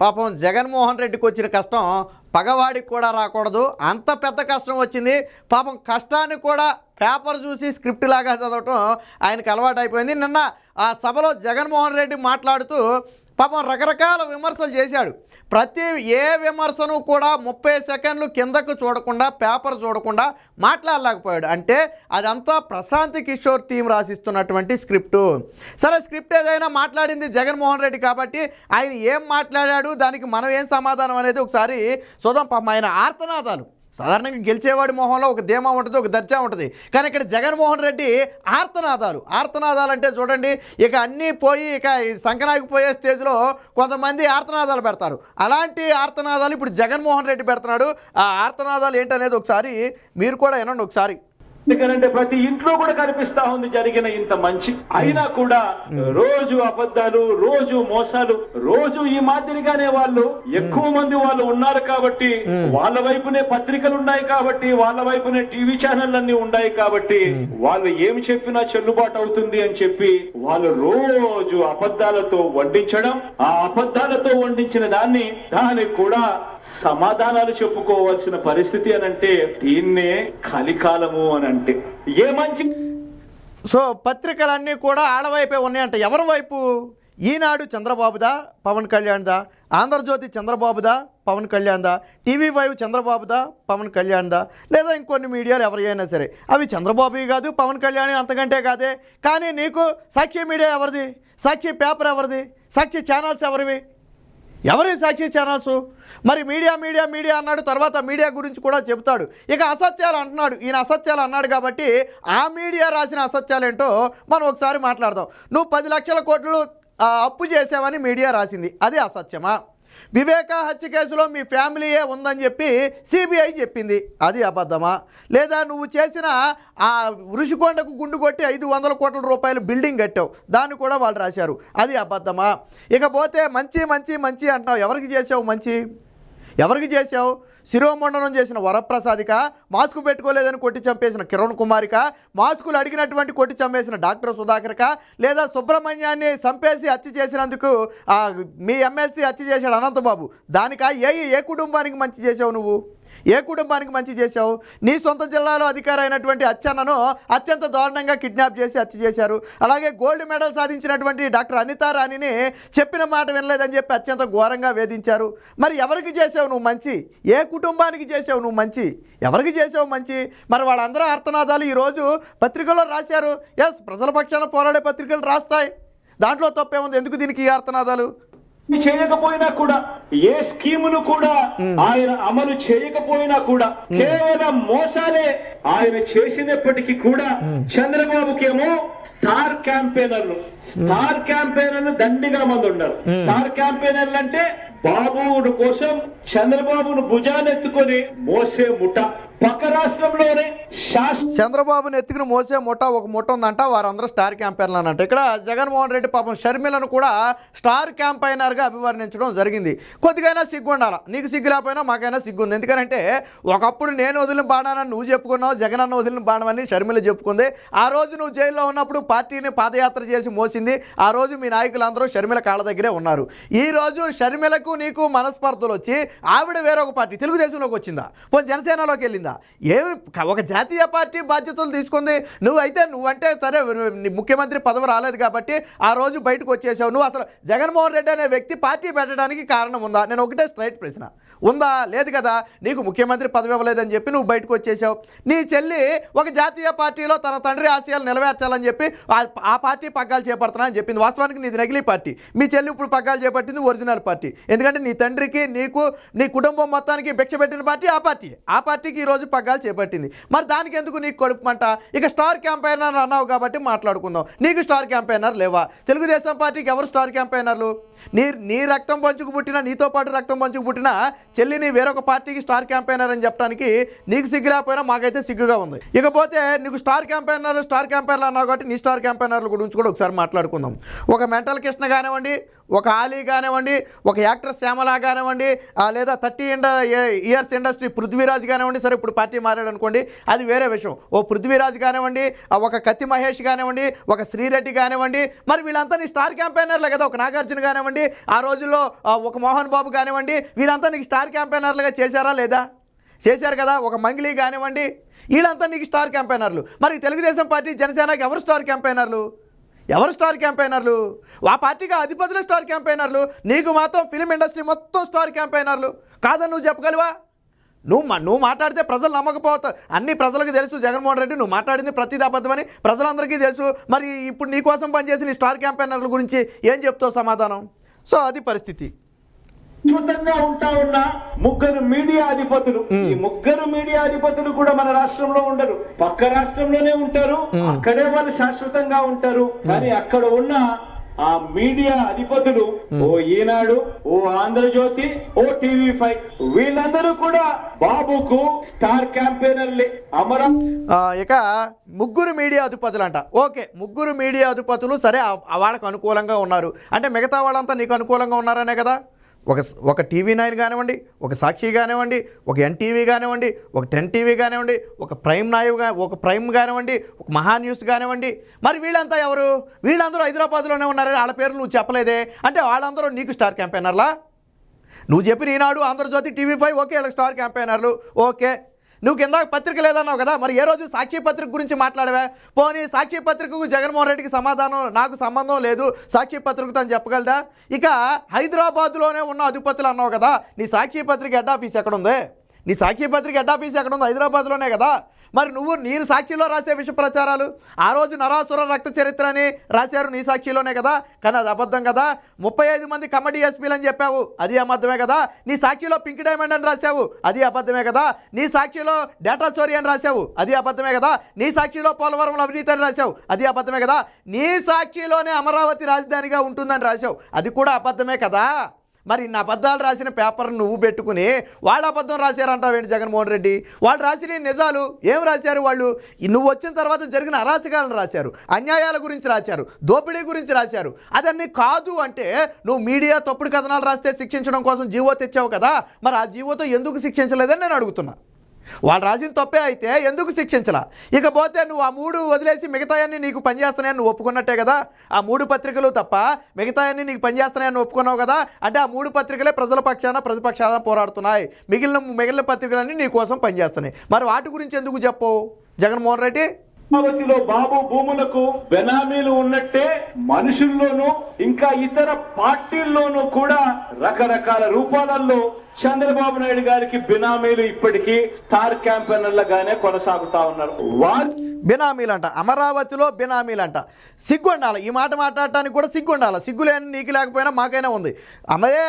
పాపం జగన్మోహన్ రెడ్డికి వచ్చిన కష్టం పగవాడికి కూడా రాకూడదు, అంత పెద్ద కష్టం వచ్చింది. పాపం కష్టాన్ని కూడా పేపర్ చూసి స్క్రిప్ట్ లాగా చదవటం ఆయనకు అలవాటు అయిపోయింది. నిన్న ఆ సభలో జగన్మోహన్ రెడ్డి మాట్లాడుతూ పాపం రకరకాల విమర్శలు చేశాడు. ప్రతి ఏ విమర్శను కూడా 30 సెకండ్లు కిందకు చూడకుండా, పేపర్ చూడకుండా మాట్లాడలేకపోయాడు. అంటే అదంతా ప్రశాంత్ కిషోర్ టీం రాసిస్తున్నటువంటి స్క్రిప్టు. సరే, స్క్రిప్ట్ ఏదైనా మాట్లాడింది జగన్మోహన్ రెడ్డి కాబట్టి ఆయన ఏం మాట్లాడాడు, దానికి మనం ఏం సమాధానం అనేది ఒకసారి చూద్దాం. పాపం ఆయన ఆర్తనాదాలు, సాధారణంగా గెలిచేవాడి మొహంలో ఒక ధీమా ఉంటుంది, ఒక దర్జా ఉంటుంది. కానీ ఇక్కడ జగన్మోహన్ రెడ్డి ఆర్తనాదాలు అంటే చూడండి, ఇక అన్నీ పోయి ఇక సంకనాకి పోయే స్టేజ్లో కొంతమంది ఆర్తనాదాలు పెడతారు. అలాంటి ఆర్తనాదాలు ఇప్పుడు జగన్మోహన్ రెడ్డి పెడుతున్నాడు. ఆ ఆర్తనాదాలు ఏంటనేది ఒకసారి మీరు కూడా వినండి ఒకసారి. ఎందుకంటే ప్రతి ఇంట్లో కూడా కనిపిస్తా ఉంది జరిగిన ఇంత మంచి అయినా కూడా రోజు అబద్ధాలు, రోజు మోసాలు, రోజు ఈ మాదిరిగానే వాళ్ళు ఎక్కువ మంది వాళ్ళు ఉన్నారు కాబట్టి, వాళ్ళ వైపునే పత్రికలు ఉన్నాయి కాబట్టి, వాళ్ళ వైపునే టీవీ ఛానళ్ళన్నీ ఉన్నాయి కాబట్టి వాళ్ళు ఏమి చెప్పినా చెల్లుబాటు అవుతుంది అని చెప్పి వాళ్ళు రోజు అబద్ధాలతో వడ్డించడం, ఆ అబద్ధాలతో వండించిన దానికి కూడా సమాధానాలు చెప్పుకోవాల్సిన పరిస్థితి అని అంటే దీన్నే కలికాలము అని అంటే ఏ మంచి. సో పత్రికలన్నీ కూడా ఆడవైపే ఉన్నాయంట. ఎవరి వైపు? ఈనాడు చంద్రబాబుదా, పవన్ కళ్యాణ్దా? ఆంధ్రజ్యోతి చంద్రబాబుదా, పవన్ కళ్యాణ్దా? టీవీ5 చంద్రబాబుదా, పవన్ కళ్యాణ్దా? లేదా ఇంకొన్ని మీడియాలు ఎవరైనా సరే అవి చంద్రబాబు కాదు, పవన్ కళ్యాణ్ అంతకంటే కాదే. కానీ నీకు సాక్షి మీడియా ఎవరిది? సాక్షి పేపర్ ఎవరిది? సాక్షి ఛానల్స్ ఎవరివి? ఎవరి సాక్షి ఛానల్స్? మరి మీడియా అన్నాడు, తర్వాత మీడియా గురించి కూడా చెబుతాడు. ఇక అసత్యాలు అంటున్నాడు. ఈయన అసత్యాలు అన్నాడు కాబట్టి ఆ మీడియా రాసిన అసత్యాలు ఏంటో మనం ఒకసారి మాట్లాడదాం. నువ్వు 10 లక్షల కోట్లు అప్పు చేసావని మీడియా రాసింది, అది అసత్యమా? వివేక హత్య కేసులో మీ ఫ్యామిలీయే ఉందని చెప్పి సిబిఐ చెప్పింది, అది అబద్ధమా? లేదా నువ్వు చేసిన ఆ ఋషికొండకు గుండు కొట్టి 500 కోట్ల రూపాయలు బిల్డింగ్ కట్టావు, దాన్ని కూడా వాళ్ళు రాశారు, అది అబద్ధమా? ఇకపోతే మంచి అంటున్నావు. ఎవరికి చేసావు మంచి? ఎవరికి చేసావు? శిరోమండనం చేసిన వరప్రసాదిక, మాస్కు పెట్టుకోలేదని కొట్టి చంపేసిన కిరణ్ కుమారిక, మాస్కులు అడిగినటువంటి కొట్టి చంపేసిన డాక్టర్ సుధాకర్క, లేదా సుబ్రహ్మణ్యాన్ని చంపేసి హత్య చేసినందుకు మీ ఎమ్మెల్సీ హత్య చేశాడు అనంతబాబు, దానికా? ఏ కుటుంబానికి మంచి చేసావు నువ్వు? ఏ కుటుంబానికి మంచి చేశావు? నీ సొంత జిల్లాలో అధికారి అయినటువంటి అచ్చన్నను అత్యంత దారుణంగా కిడ్నాప్ చేసి హత్య చేశారు. అలాగే గోల్డ్ మెడల్ సాధించినటువంటి డాక్టర్ అనితా రాణిని చెప్పిన మాట వినలేదని చెప్పి అత్యంత ఘోరంగా వేధించారు. మరి ఎవరికి చేసావు నువ్వు మంచి? ఏ కుటుంబానికి చేసావు నువ్వు మంచి? ఎవరికి చేసావు మంచి? మరి వాళ్ళందరూ ఆర్తనాదాలు ఈరోజు పత్రికల్లో రాశారు. ఎస్, ప్రజల పక్షాన పోరాడే పత్రికలు రాస్తాయి, దాంట్లో తప్పేముంది? ఎందుకు దీనికి ఈ ఆర్తనాదాలు? చేయకపోయినా కూడా, ఏ స్కీమును కూడా ఆయన అమలు చేయకపోయినా కూడా కేవలం మోసాలే ఆయన చేసినప్పటికీ కూడా చంద్రబాబుకేమో స్టార్ క్యాంపెయినర్లు దండిగా మంది ఉన్నారు. స్టార్ క్యాంపెయినర్లు అంటే బాబుడు కోసం చంద్రబాబును భుజానెత్తుకొని మోసే ముఠ. పక్క రాష్ట్రంలోనే చంద్రబాబుని ఎత్తుకుని మోసే ఒక ముఠ ఉందంట, వారందరూ స్టార్ క్యాంపెయినర్లు అన్నట్టు. ఇక్కడ జగన్మోహన్ రెడ్డి పాపం షర్మిలను కూడా స్టార్ క్యాంపెయినర్గా అభివర్ణించడం జరిగింది. కొద్దిగైనా సిగ్గు ఉండాలి. నీకు సిగ్గు లేకపోయినా మాకైనా సిగ్గు ఉంది. ఎందుకంటే ఒకప్పుడు నేను వదిలిన బాణానని నువ్వు చెప్పుకున్నావు, జగన్ అన్న వదిలిన బాణమని షర్మిల చెప్పుకుంది. ఆ రోజు నువ్వు జైల్లో ఉన్నప్పుడు పార్టీని పాదయాత్ర చేసి మోసింది. ఆ రోజు మీ నాయకులందరూ షర్మిల కాళ్ళ దగ్గరే ఉన్నారు. ఈ రోజు షర్మిలకు నీకు మనస్పర్ధలు వచ్చి ఆవిడ వేరొక పార్టీ తెలుగుదేశంలోకి వచ్చిందా, పోనీ జనసేనలోకి వెళ్ళిందా? ఏమి ఒక జాతీయ పార్టీ బాధ్యతలు తీసుకుంది. నువ్వంటే సరే, ముఖ్యమంత్రి పదవి రాలేదు కాబట్టి ఆ రోజు బయటకు వచ్చేసావు. నువ్వు అసలు జగన్మోహన్ రెడ్డి అనే వ్యక్తి పార్టీ పెట్టడానికి కారణం ఉందా? నేను ఒకటే స్ట్రైట్ ప్రశ్న, ఉందా? లేదు కదా. నీకు ముఖ్యమంత్రి పదవి ఇవ్వలేదని చెప్పి నువ్వు బయటకు వచ్చేసావు. నీ చెల్లి ఒక జాతీయ పార్టీలో తన తండ్రి ఆశయాలు నెరవేర్చాలని చెప్పి ఆ పార్టీ పగ్గాలు చేపడుతున్నా అని చెప్పింది. వాస్తవానికి నీది నకిలీ పార్టీ. మీ చెల్లి ఇప్పుడు పగ్గాలు చేపట్టింది ఒరిజినల్ పార్టీ. ఎందుకంటే నీ తండ్రికి, నీకు, నీ కుటుంబం మొత్తానికి భిక్ష పెట్టిన పార్టీ ఆ పార్టీకి ఈరోజు పగ్గాలు చేపట్టింది. మరి దానికి ఎందుకు నీకు కడుపుమంట? ఇక స్టార్ క్యాంపెయినర్ అన్నావు కాబట్టి మాట్లాడుకుందాం. నీకు స్టార్ క్యాంపెయినర్ లేవా? తెలుగుదేశం పార్టీకి ఎవరు స్టార్ క్యాంపెయినర్లు? నీ రక్తం పంచుకు పుట్టిన, నీతో పాటు రక్తం పంచుకు పుట్టిన చెల్లిని వేరొక పార్టీకి స్టార్ క్యాంపెయినర్ అని చెప్పడానికి నీకు సిగ్గు లేకపోయినా మాకైతే సిగ్గుగా ఉంది. ఇకపోతే నీకు స్టార్ క్యాంపెయినర్లు అన్నావు కాబట్టి నీ స్టార్ క్యాంపెయినర్ల గురించి కూడా ఒకసారి మాట్లాడుకుందాం. ఒక మెంటల్ కృష్ణ కానివ్వండి, ఒక ఆలీ కానివ్వండి, ఒక యాక్టర్ శ్యామల కానివ్వండి, లేదా 30 ఇయర్స్ ఇండస్ట్రీ పృథ్వీరాజ్ కానివ్వండి, సరే ఇప్పుడు పార్టీ మారాడు అనుకోండి, అది వేరే విషయం. ఓ పృథ్వీరాజ్ కానివ్వండి, ఒక కత్తి మహేష్ కానివ్వండి, ఒక శ్రీరెడ్డి కానివ్వండి, మరి వీళ్ళంతా నీ స్టార్ క్యాంపెయినర్లే కదా. ఒక నాగార్జున కానివ్వండి, ఆ రోజుల్లో ఒక మోహన్ బాబు కానివ్వండి, వీళ్ళంతా నీకు స్టార్ క్యాంపెయినర్లుగా చేశారా లేదా? చేశారు కదా. ఒక మంగ్లీ కానివ్వండి, వీళ్ళంతా నీకు స్టార్ క్యాంపెయినర్లు. మరి తెలుగుదేశం పార్టీ, జనసేనకి ఎవరు స్టార్ క్యాంపెయినర్లు? ఎవరు స్టార్ క్యాంపెయినర్లు? ఆ పార్టీకి అధిపతులు స్టార్ క్యాంపెయినర్లు. నీకు మాత్రం ఫిలిం ఇండస్ట్రీ మొత్తం స్టార్ క్యాంపెయినర్లు కాదని నువ్వు చెప్పగలవా? నువ్వు మాట్లాడితే ప్రజలు నమ్మకపోతారు. అన్ని ప్రజలకు తెలుసు జగన్మోహన్ రెడ్డి నువ్వు మాట్లాడింది ప్రతిదీ అబద్ధమని ప్రజలందరికీ తెలుసు. మరి ఇప్పుడు నీ కోసం పనిచేసిన ఈ స్టార్ క్యాంపెయినర్ల గురించి ఏం చెప్తావు సమాధానం? సో అది పరిస్థితి. అద్భుతంగా ఉంటా ఉన్న ముగ్గురు మీడియా అధిపతులు, ఈ ముగ్గురు మీడియా అధిపతులు కూడా మన రాష్ట్రంలో ఉండరు, పక్క రాష్ట్రంలోనే ఉంటారు. అక్కడే వాళ్ళు శాశ్వతంగా ఉంటారు. కానీ అక్కడ ఉన్న ఆ మీడియా అధిపతులు, ఓ ఈనాడు, ఓ ఆంధ్రజ్యోతి, ఓ టీవీ5, వీళ్ళందరూ కూడా బాబుకు స్టార్ క్యాంపెయినర్లే. ఇక ముగ్గురు మీడియా అధిపతులు అంట. ఓకే, ముగ్గురు మీడియా అధిపతులు సరే, వాళ్ళకు అనుకూలంగా ఉన్నారు అంటే మిగతా వాళ్ళంతా నీకు అనుకూలంగా ఉన్నారనే కదా. ఒక టీవీ9 కానివ్వండి, ఒక సాక్షి కానివ్వండి, ఒక ఎన్టీవీ కానివ్వండి, ఒక 10 టీవీ కానివ్వండి, ఒక ప్రైమ్ కానివ్వండి, ఒక మహా న్యూస్ కానివ్వండి, మరి వీళ్ళంతా ఎవరు? వీళ్ళందరూ హైదరాబాద్లోనే ఉన్నారు. వాళ్ళ పేర్లు నువ్వు చెప్పలేదే, అంటే వాళ్ళందరూ నీకు స్టార్ క్యాంపెయినర్లా? నువ్వు చెప్పిన ఈనాడు, ఆంధ్రజ్యోతి, టీవీ5 ఓకే వీళ్ళకి స్టార్ క్యాంపెయినర్లు. ఓకే, నువ్వు కింద పత్రిక లేదన్నావు కదా, మరి ఏ రోజు సాక్షి పత్రిక గురించి మాట్లాడవా? పోనీ సాక్షి పత్రికకు జగన్మోహన్ రెడ్డికి సమాధానం నాకు సంబంధం లేదు, సాక్షి పత్రికతో అని చెప్పగలదా? ఇక హైదరాబాద్లోనే ఉన్న అధిపతులు అన్నావు కదా, నీ సాక్షి పత్రిక హెడ్ ఆఫీస్ ఎక్కడ ఉంది? నీ సాక్షి పత్రిక హెడ్ ఆఫీస్ ఎక్కడ ఉంది? హైదరాబాద్లోనే కదా. మరి నీరు సాక్షిలో రాసే విష ప్రచారాలు ఆ రోజు నరాసుర రక్త చరిత్ర అని రాశారు నీ సాక్షిలోనే కదా. కానీ అది అబద్ధం కదా. 35 మంది కమిటీ ఎస్పీలు అని చెప్పావు, అది అబద్ధమే కదా. నీ సాక్షిలో పింక్ డైమండ్ అని రాశావు, అది అబద్ధమే కదా. నీ సాక్షిలో డేటా చోరీ అని రాశావు, అది అబద్ధమే కదా. నీ సాక్షిలో పోలవరం అవినీతి అని రాశావు, అది అబద్ధమే కదా. నీ సాక్షిలోనే అమరావతి రాజధానిగా ఉంటుందని రాశావు, అది కూడా అబద్ధమే కదా. మరి ఇన్ని అబద్ధాలు రాసిన పేపర్ నువ్వు పెట్టుకుని వాళ్ళు అబద్ధం రాశారంటావేంటి జగన్మోహన్ రెడ్డి? వాళ్ళు రాసిన నిజాలు ఏం రాశారు? వాళ్ళు నువ్వు వచ్చిన తర్వాత జరిగిన అరాచకాలను రాశారు, అన్యాయాల గురించి రాశారు, దోపిడీ గురించి రాశారు. అదన్నీ కాదు అంటే నువ్వు మీడియా తప్పుడు కథనాలు రాస్తే శిక్షించడం కోసం జీవో తెచ్చావు కదా, మరి ఆ జీవోతో ఎందుకు శిక్షించలేదని నేను అడుగుతున్నా. వాళ్ళు రాసిన తప్పే అయితే ఎందుకు శిక్షించలా? ఇకపోతే నువ్వు ఆ 3 వదిలేసి మిగతాయన్నీ నీకు పనిచేస్తున్నాయని నువ్వు ఒప్పుకున్నట్టే కదా. ఆ 3 పత్రికలు తప్ప మిగతాయన్నీ నీకు పనిచేస్తున్నాయని ఒప్పుకున్నావు కదా. అంటే ఆ 3 పత్రికలే ప్రజల పక్షాన పోరాడుతున్నాయి, మిగిలిన పత్రికలన్నీ నీ కోసం పనిచేస్తున్నాయి. మరి వాటి గురించి ఎందుకు చెప్పవు జగన్మోహన్ రెడ్డి? అమరావతిలో బాబు భూములకు బెనామీలు ఉన్నట్టే మనుషుల్లోనూ ఇంకా ఇతర పార్టీల్లోనూ కూడా రకరకాల రూపాలలో చంద్రబాబు నాయుడు గారికి బినామీలు ఇప్పటికీ స్టార్ క్యాంపెయినర్లుగానే కొనసాగుతా ఉన్నారు. బినామీలంట, అమరావతిలో బినామీలంట. సిగ్గు ఉండాలి, ఈ మాట మాట్లాడటానికి కూడా సిగ్గు ఉండాలి. సిగ్గు లేని నీకు లేకపోయినా మాకైనా ఉంది.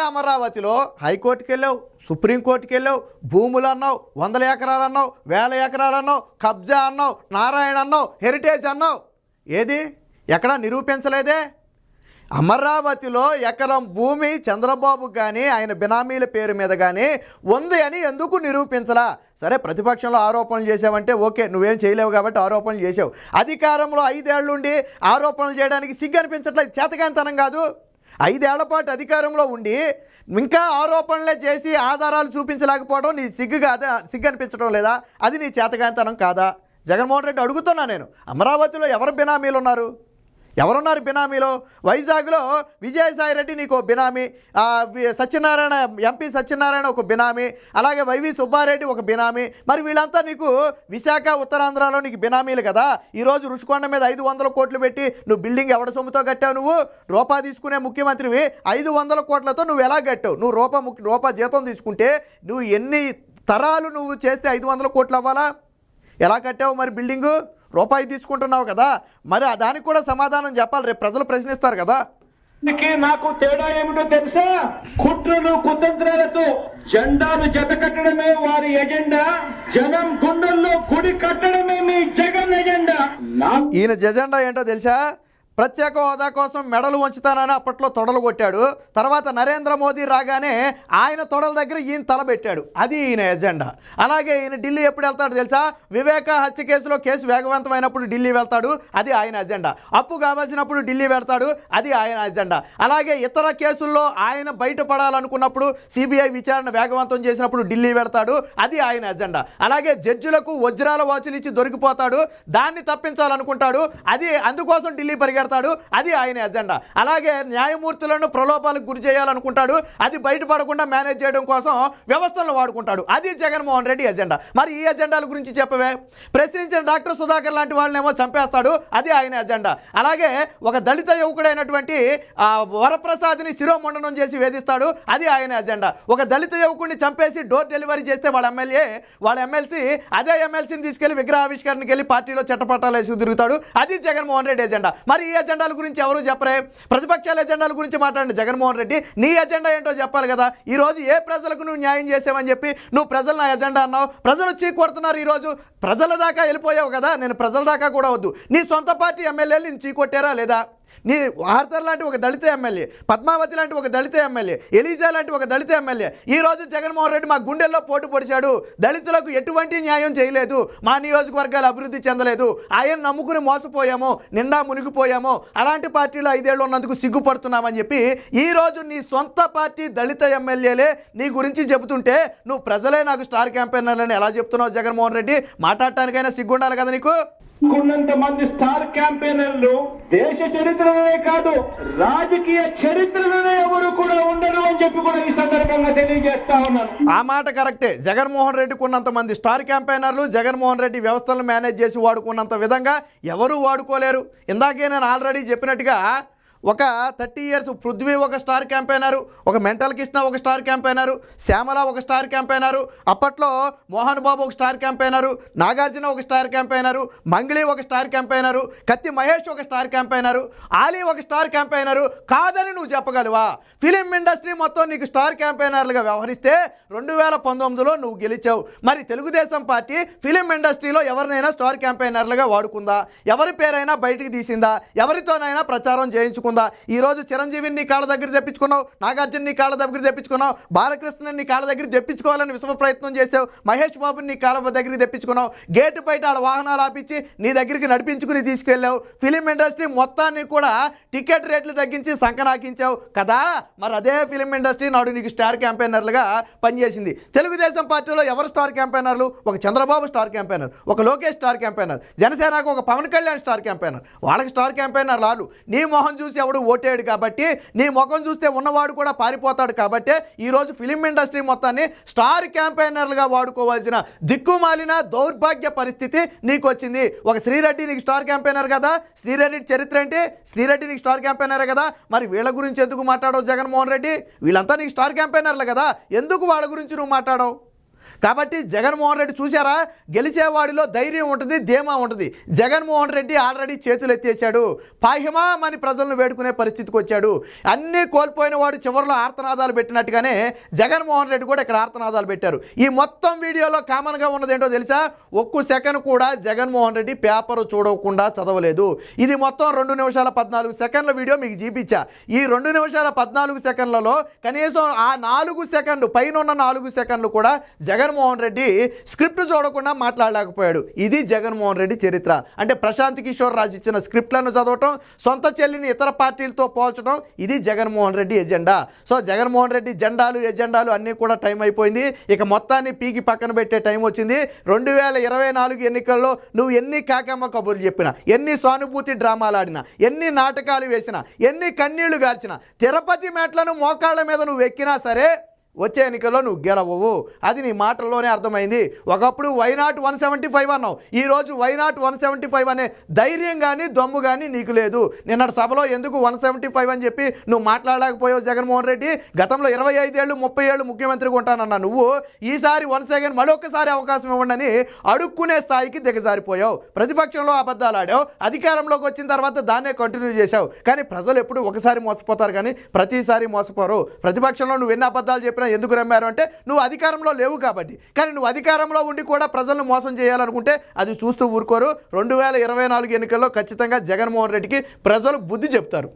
అమరావతిలో హైకోర్టుకి వెళ్ళావు, సుప్రీంకోర్టుకి వెళ్ళావు, భూములు అన్నావు, 100 ఎకరాలు అన్నావు, 1000 ఎకరాలు అన్నావు, కబ్జా అన్నావు, నారాయణ అన్నావు, హెరిటేజ్ అన్నావు. ఏది ఎక్కడా నిరూపించలేదే. అమరావతిలో ఎకరం భూమి చంద్రబాబు కానీ ఆయన బినామీల పేరు మీద కానీ ఉంది అని ఎందుకు నిరూపించలా? సరే, ప్రతిపక్షంలో ఆరోపణలు చేసావంటే ఓకే, నువ్వేం చేయలేవు కాబట్టి ఆరోపణలు చేసావు. అధికారంలో 5 ఏళ్ళుండి ఆరోపణలు చేయడానికి సిగ్గు అనిపించట్లేదు, చేతకాంతనం కాదు. 5 ఏళ్ల పాటు అధికారంలో ఉండి ఇంకా ఆరోపణలే చేసి ఆధారాలు చూపించలేకపోవడం నీ సిగ్గు అనిపించడం లేదా? అది నీ చేతకాంతనం కాదా? జగన్మోహన్ రెడ్డి అడుగుతున్నా నేను, అమరావతిలో ఎవరు బినామీలు ఉన్నారు? ఎవరున్నారు బినామీలో? వైజాగ్లో విజయసాయి రెడ్డి నీకు బినామీ, సత్యనారాయణ ఎంపీ సత్యనారాయణ ఒక బినామీ, అలాగే వైవి సుబ్బారెడ్డి ఒక బినామీ. మరి వీళ్ళంతా నీకు విశాఖ ఉత్తరాంధ్రలో నీకు బినామీలు కదా. ఈరోజు రుషికొండ మీద 500 కోట్లు పెట్టి నువ్వు బిల్డింగ్ ఎవడ సొమ్ముతో కట్టావు? నువ్వు రూపా తీసుకునే ముఖ్యమంత్రివి, 500 కోట్లతో నువ్వు ఎలా కట్టావు? నువ్వు రూపా జీతం తీసుకుంటే నువ్వు ఎన్ని తరాలు నువ్వు చేస్తే 500 కోట్లు అవ్వాలా? ఎలా కట్టావు మరి బిల్డింగు? రూపాయి తీసుకుంటున్నావు కదా, మరి దానికి కూడా సమాధానం చెప్పాలి. రేపు ప్రజలు ప్రశ్నిస్తారు కదా. నాకు తేడా ఏమిటో తెలుసా? కుట్రలు కుతంత్రాలతో జెండాలు జత కట్టడమే వారి ఎజెండా, జనం గుండెల్లో గుడి కట్టడమే మీ జగన్ ఎజెండా. ఈయన ఎజెండా ఏంటో తెలుసా? ప్రత్యేక హోదా కోసం మెడలు వంచుతానని అప్పట్లో తొడలు కొట్టాడు. తర్వాత నరేంద్ర మోదీ రాగానే ఆయన తొడల దగ్గర ఈయన తలబెట్టాడు. అది ఈయన ఎజెండా. అలాగే ఈయన ఢిల్లీ ఎప్పుడు వెళ్తాడు తెలుసా? వివేక హత్య కేసులో కేసు వేగవంతమైనప్పుడు ఢిల్లీ వెళ్తాడు. అది ఆయన ఎజెండా. అప్పు కావాల్సినప్పుడు ఢిల్లీ వెళ్తాడు. అది ఆయన ఎజెండా. అలాగే ఇతర కేసుల్లో ఆయన బయటపడాలనుకున్నప్పుడు సిబిఐ విచారణ వేగవంతం చేసినప్పుడు ఢిల్లీ వెళ్తాడు. అది ఆయన ఎజెండా. అలాగే జడ్జిలకు వజ్రాల వాచులు ఇచ్చి దొరికిపోతాడు, దాన్ని తప్పించాలనుకుంటాడు. అది అందుకోసం ఢిల్లీ పరిగెడతాడు. అది ఆయన ఎజెండా. అలాగే న్యాయమూర్తులను ప్రలోభాలకు గురి చేయాలనుకుంటాడు. అది బయటపడకుండా మేనేజ్ చేయడం కోసం వ్యవస్థలను వాడుకుంటాడు. అది జగన్మోహన్ రెడ్డి ఎజెండా. మరి ఈ ఎజెండాల గురించి చెప్పవే. ప్రశ్నించిన డాక్టర్ సుధాకర్ లాంటి వాళ్ళనేమో చంపేస్తాడు. అది ఆయన ఎజెండా. అలాగే ఒక దళిత యువకుడైనటువంటి వరప్రసాద్ని శిరోమండనం చేసి వేధిస్తాడు. అది ఆయన ఎజెండా. ఒక దళిత యువకుడిని చంపేసి డోర్ డెలివరీ చేస్తే వాళ్ళ ఎమ్మెల్సీ అదే ఎమ్మెల్సీని తీసుకెళ్లి విగ్రహావిష్కరణకి వెళ్ళి పార్టీలో చట్టపట్టాలు వేసి తిరుగుతాడు. అది జగన్మోహన్ రెడ్డి ఎజెండా. మరి ఈ ఎజెండాల గురించి ఎవరు చెప్పరే. ప్రతిపక్షాల ఎజెండాల గురించి మాట్లాడండి జగన్మోహన్ రెడ్డి. నీ ఎజెండా ఏంటో చెప్పాలి కదా. ఈరోజు ఏ ప్రజలకు నువ్వు న్యాయం చేసావని చెప్పి నువ్వు ప్రజలు నా ఎజెండా అన్నావు. ప్రజలు చీకొడుతున్నారు. ఈరోజు ప్రజల దాకా వెళ్ళిపోయావు కదా. నేను ప్రజల దాకా కూడా వద్దు. నీ సొంత పార్టీ ఎమ్మెల్యేలు నేను చీకొట్టారా లేదా? నీ వార్తర్ లాంటి ఒక దళిత ఎమ్మెల్యే, పద్మావతి లాంటి ఒక దళిత ఎమ్మెల్యే, ఎలీజా లాంటి ఒక దళిత ఎమ్మెల్యే ఈరోజు జగన్మోహన్ రెడ్డి మా గుండెల్లో పోటు పొడిచాడు. దళితులకు ఎటువంటి న్యాయం చేయలేదు. మా నియోజకవర్గాలు అభివృద్ధి చెందలేదు. ఆయన నమ్ముకుని మోసపోయాము, నిండా మునిగిపోయాము. అలాంటి పార్టీలో 5 ఏళ్ళు ఉన్నందుకు సిగ్గుపడుతున్నామని చెప్పి ఈరోజు నీ సొంత పార్టీ దళిత ఎమ్మెల్యేలే నీ గురించి చెబుతుంటే నువ్వు ప్రజలే నాకు స్టార్ క్యాంపెయినర్లని ఎలా చెప్తున్నావు జగన్మోహన్ రెడ్డి? మాట్లాడటానికైనా సిగ్గుండాలి కదా నీకు. ఉన్నంత మంది స్టార్ క్యాంపెయినర్లు దేశ చరిత్రలోనే కాదు రాజకీయ చరిత్రలోనే ఎవరు కూడా ఉండరు అని చెప్పి కూడా ఈ సందర్భంగా తెలియజేస్తా ఉన్నాను. ఆ మాట కరెక్టే. జగన్మోహన్ రెడ్డికి ఉన్నంత మంది స్టార్ క్యాంపెయినర్లు జగన్మోహన్ రెడ్డి వ్యవస్థలను మేనేజ్ చేసి వాడుకున్నంత విధంగా ఎవరూ వాడుకోలేరు. ఇందాకే నేను ఆల్రెడీ చెప్పినట్టుగా ఒక 30 ఇయర్స్ పృథ్వీ ఒక స్టార్ క్యాంపెయినరు, ఒక మెంటల్ కృష్ణ ఒక స్టార్ క్యాంపెయినరు, శ్యామల ఒక స్టార్ క్యాంపెయినరు, అప్పట్లో మోహన్ బాబు ఒక స్టార్ క్యాంపెయినరు, నాగార్జున ఒక స్టార్ క్యాంపెయినరు, మంగ్లీ ఒక స్టార్ క్యాంపెయినరు, కత్తి మహేష్ ఒక స్టార్ క్యాంపెయినరు, ఆలీ ఒక స్టార్ క్యాంపెయినరు కాదని నువ్వు చెప్పగలవా? ఫిలిం ఇండస్ట్రీ మొత్తం నీకు స్టార్ క్యాంపెయినర్లుగా వ్యవహరిస్తే 2019లో నువ్వు గెలిచావు. మరి తెలుగుదేశం పార్టీ ఫిలిం ఇండస్ట్రీలో ఎవరినైనా స్టార్ క్యాంపెయినర్లుగా వాడుకుందా? ఎవరి పేరైనా బయటికి తీసిందా? ఎవరితోనైనా ప్రచారం చేయించుకుందా? ఈరోజు చిరంజీవిని నీ కాళ్ళ దగ్గర తెప్పించుకున్నావు, నాగార్జున నీ కాళ్ళ దగ్గర తెప్పించుకున్నావు, బాలకృష్ణని నీ కాళ్ళ దగ్గర తెప్పించుకోవాలని విశ్వ ప్రయత్నం చేసావు, మహేష్ బాబుని నీ కాళ్ళ దగ్గరికి తెప్పించుకున్నావు, గేటు బయట వాళ్ళ వాహనాలు ఆపించి నీ దగ్గరికి నడిపించుకుని తీసుకెళ్ళావు. ఫిలిం ఇండస్ట్రీ మొత్తాన్ని కూడా టికెట్ రేట్లు తగ్గించి సంకనాకించావు కదా. మరి అదే ఫిలిం ఇండస్ట్రీ నాడు నీకు స్టార్ క్యాంపెయినర్లుగా పనిచేసింది. తెలుగుదేశం పార్టీలో ఎవరు స్టార్ క్యాంపెయినర్లు? ఒక చంద్రబాబు స్టార్ క్యాంపెయినర్, ఒక లోకేష్ స్టార్ క్యాంపెయినర్, జనసేనకు ఒక పవన్ కళ్యాణ్ స్టార్ క్యాంపెయినర్. వాళ్ళకి స్టార్ క్యాంపెయినర్ రాలు. నీ మొహం చూసి ఎవడు ఓటేడు కాబట్టి, నీ ముఖం చూస్తే ఉన్నవాడు కూడా పారిపోతాడు కాబట్టి ఈరోజు ఫిలిం ఇండస్ట్రీ మొత్తాన్ని స్టార్ క్యాంపెయినర్లుగా వాడుకోవాల్సిన దిక్కుమాలిన దౌర్భాగ్య పరిస్థితి నీకు వచ్చింది. ఒక శ్రీరెడ్డి నీకు స్టార్ క్యాంపెయినర్ కదా. శ్రీరెడ్డి చరిత్ర ఏంటి? శ్రీరెడ్డి నీకు స్టార్ క్యాంపెయినరే కదా. మరి వీళ్ళ గురించి ఎందుకు మాట్లాడవు జగన్మోహన్ రెడ్డి? వీళ్ళంతా నీకు స్టార్ క్యాంపెయినర్లు కదా. ఎందుకు వాళ్ళ గురించి నువ్వు మాట్లాడవు? కాబట్టి జగన్మోహన్ రెడ్డి చూసారా, గెలిచేవాడిలో ధైర్యం ఉంటుంది, ధీమా ఉంటుంది. జగన్మోహన్ రెడ్డి ఆల్రెడీ చేతులు ఎత్తేసాడు. పాహిమామని ప్రజలను వేడుకునే పరిస్థితికి వచ్చాడు. అన్నీ కోల్పోయిన వాడు చివరిలో ఆర్తనాదాలు పెట్టినట్టుగానే జగన్మోహన్ రెడ్డి కూడా ఇక్కడ ఆర్తనాదాలు పెట్టారు. ఈ మొత్తం వీడియోలో కామన్గా ఉన్నదేంటో తెలుసా? ఒక్క సెకండ్ కూడా జగన్మోహన్ రెడ్డి పేపర్ చూడకుండా చదవలేదు. ఇది మొత్తం 2 నిమిషాల 14 సెకండ్ల వీడియో మీకు చూపించా. ఈ 2 నిమిషాల 14 సెకండ్లలో కనీసం ఆ 4 సెకండ్లు పైన ఉన్న 4 సెకండ్లు కూడా జగన్మోహన్ రెడ్డి స్క్రిప్ట్ చూడకుండా మాట్లాడలేకపోయాడు. ఇది జగన్మోహన్ రెడ్డి చరిత్ర. అంటే ప్రశాంత్ కిషోర్ రాజు ఇచ్చిన స్క్రిప్ట్లను చదవటం, సొంత చెల్లిని ఇతర పార్టీలతో పోల్చడం, ఇది జగన్మోహన్ రెడ్డి ఎజెండా. సో జగన్మోహన్ రెడ్డి జెండాలు ఎజెండాలు అన్నీ కూడా టైం అయిపోయింది. ఇక మొత్తాన్ని పీకి పక్కన పెట్టే టైం వచ్చింది. 2024 ఎన్నికల్లో నువ్వు ఎన్ని కాకమ్మ కబుర్లు చెప్పినా, ఎన్ని సానుభూతి డ్రామాలు ఆడినా, ఎన్ని నాటకాలు వేసినా, ఎన్ని కన్నీళ్లు గార్చినా, తిరుపతి మెట్లను మోకాళ్ళ మీద నువ్వు ఎక్కినా సరే వచ్చే ఎన్నికల్లో నువ్వు గెలవవు. అది నీ మాటల్లోనే అర్థమైంది. ఒకప్పుడు వైనాట్ 175 అన్నావు. ఈరోజు వైనాట్ 175 అనే ధైర్యం కానీ దమ్ము కానీ నీకు లేదు. నిన్నటి సభలో ఎందుకు 175 అని చెప్పి నువ్వు మాట్లాడలేకపోయావు జగన్మోహన్ రెడ్డి? గతంలో 25 ఏళ్ళు 30 ఏళ్ళు ముఖ్యమంత్రిగా ఉంటానన్నా నువ్వు ఈసారి వన్స్ అగైన్ మరొకసారి అవకాశం ఇవ్వండి అడుక్కునే స్థాయికి దిగజారిపోయావు. ప్రతిపక్షంలో అబద్ధాలు ఆడావు, అధికారంలోకి వచ్చిన తర్వాత దాన్నే కంటిన్యూ చేశావు. కానీ ప్రజలు ఎప్పుడు ఒకసారి మోసపోతారు కానీ ప్రతిసారి మోసపోరు. ప్రతిపక్షంలో నువ్వు ఎన్ని అబద్ధాలు చెప్పినా చెప్పినా ఎందుకు నమ్మారు అంటే నువ్వు అధికారంలో లేవు కాబట్టి. కానీ నువ్వు అధికారంలో ఉండి కూడా ప్రజలను మోసం చేయాలనుకుంటే అది చూస్తూ ఊరుకోరు. 2024 ఎన్నికల్లో ఖచ్చితంగా జగన్మోహన్ రెడ్డికి ప్రజలు బుద్ధి చెప్తారు.